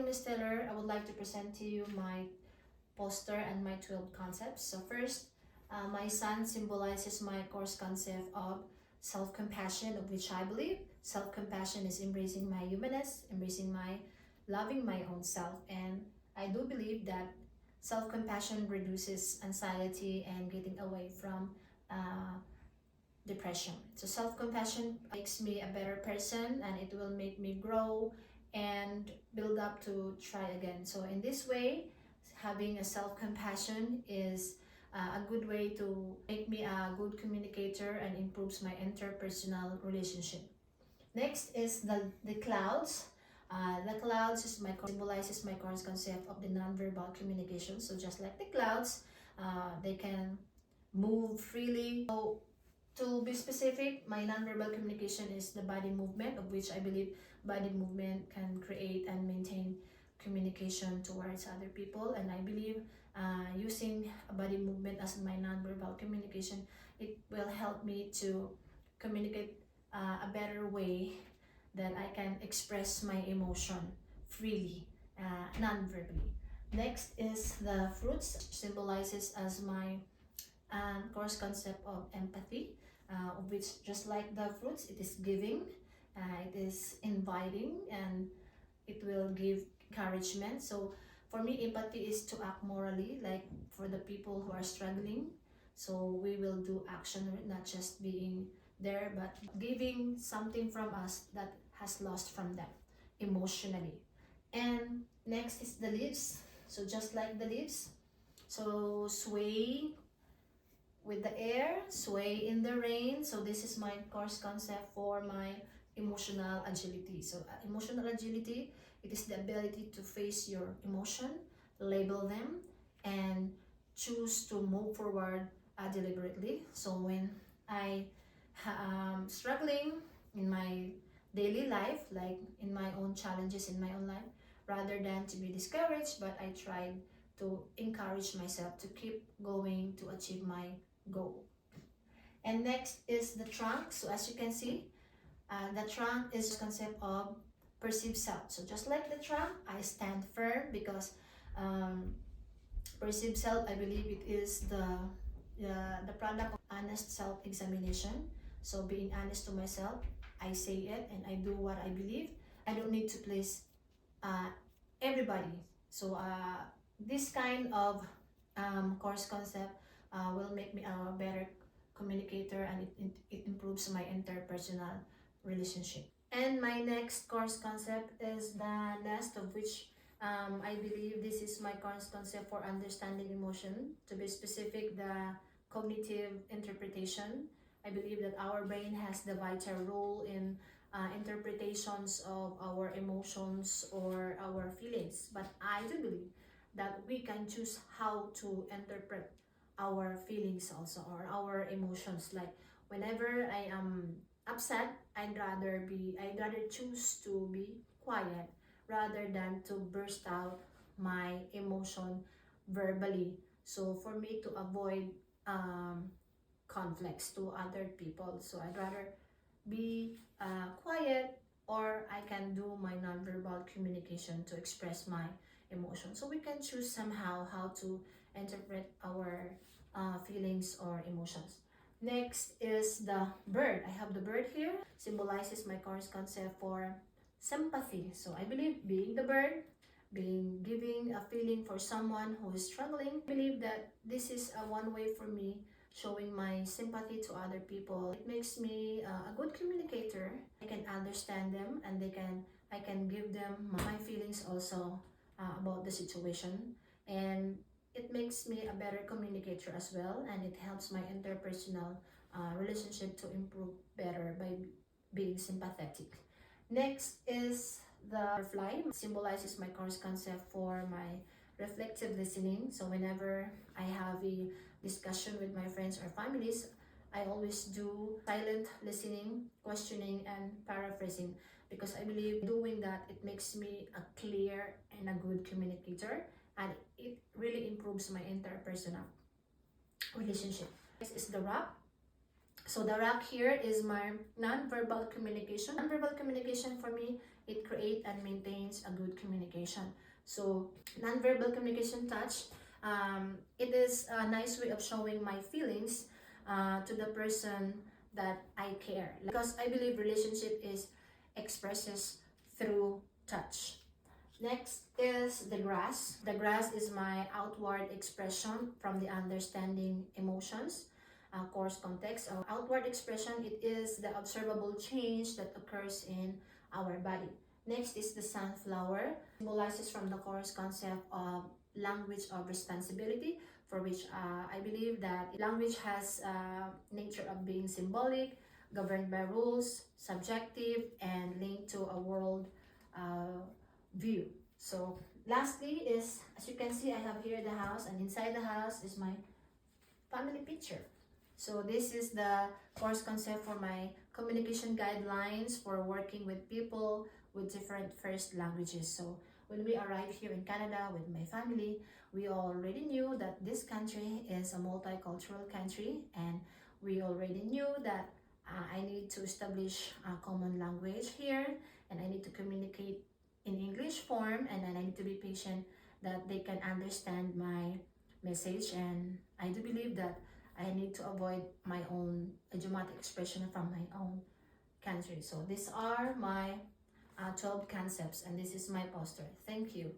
Miss Taylor. I would like to present to you my poster and my 12 concepts. So first, my sun symbolizes my course concept of self-compassion, of which I believe self-compassion is embracing my humanness, embracing my loving my own self. And I do believe that self-compassion reduces anxiety and getting away from depression. So self-compassion makes me a better person, and it will make me grow and build up to try again. So in this way, having a self-compassion is a good way to make me a good communicator and improves my interpersonal relationship. Next is the clouds. The clouds symbolizes my course concept of the nonverbal communication. So just like the clouds, they can move freely. So to be specific, my nonverbal communication is the body movement, of which I believe body movement can create and maintain communication towards other people. And I believe using a body movement as my nonverbal communication, it will help me to communicate a better way that I can express my emotion freely, non-verbally. Next is the fruits, symbolizes as my course concept of empathy, of which just like the fruits, it is giving, it is inviting, and it will give encouragement. So for me, empathy is to act morally, like for the people who are struggling. So we will do action, not just being there, but giving something from us that has lost from them emotionally. And next is the leaves. So just like the leaves, so sway with the air, sway in the rain. So this is my course concept for my emotional agility. So emotional agility, it is the ability to face your emotion, label them, and choose to move forward deliberately. So when I am struggling in my daily life, like in my own challenges in my own life, rather than to be discouraged, but I tried to encourage myself to keep going to achieve my goal. And next is the trunk. So as you can see, the trunk is the concept of perceived self. So just like the trunk, I stand firm because perceived self, I believe it is the product of honest self-examination. So being honest to myself, I say it and I do what I believe. I don't need to please everybody. So this kind of course concept will make me a better communicator, and it improves my interpersonal relationship. And my next course concept is the nest, of which I believe this is my course concept for understanding emotion. To be specific, the cognitive interpretation. I believe that our brain has the vital role in interpretations of our emotions or our feelings. But I do believe that we can choose how to interpret our feelings also, or our emotions. Like whenever I am upset, I'd rather choose to be quiet rather than to burst out my emotion verbally. So for me to avoid conflicts to other people, so I'd rather be quiet, or I can do my nonverbal communication to express my emotion. So we can choose somehow how to interpret our feelings or emotions. Next is the bird. I have the bird here, symbolizes my course concept for sympathy. So I believe being the bird, giving a feeling for someone who is struggling, I believe that this is a one way for me showing my sympathy to other people. It makes me a good communicator. I can understand them, and I can give them my feelings also about the situation, and it makes me a better communicator as well, and it helps my interpersonal relationship to improve better by being sympathetic. Next is the butterfly, symbolizes my course concept for my reflective listening. So whenever I have a discussion with my friends or families, I always do silent listening, questioning, and paraphrasing, because I believe doing that, it makes me a clear and a good communicator, and it really improves my interpersonal relationship. This is the wrap. So the rock here is my non-verbal communication. Non-verbal communication for me, it creates and maintains a good communication. So non-verbal communication touch, it is a nice way of showing my feelings to the person that I care. Because I believe relationship is expresses through touch. Next is the grass. The grass is my outward expression from the understanding emotions. Course context of outward expression, it is the observable change that occurs in our body. Next is the sunflower, symbolizes from the course concept of language of responsibility, for which I believe that language has nature of being symbolic, governed by rules, subjective, and linked to a world view. So lastly is, as you can see, I have here the house, and inside the house is my family picture. So this is the course concept for my communication guidelines for working with people with different first languages. So when we arrived here in Canada with my family, we already knew that this country is a multicultural country, and we already knew that I need to establish a common language here, and I need to communicate in English form, and then I need to be patient that they can understand my message. And I do believe that I need to avoid my own idiomatic expression from my own country. So these are my 12 concepts, and this is my poster. Thank you.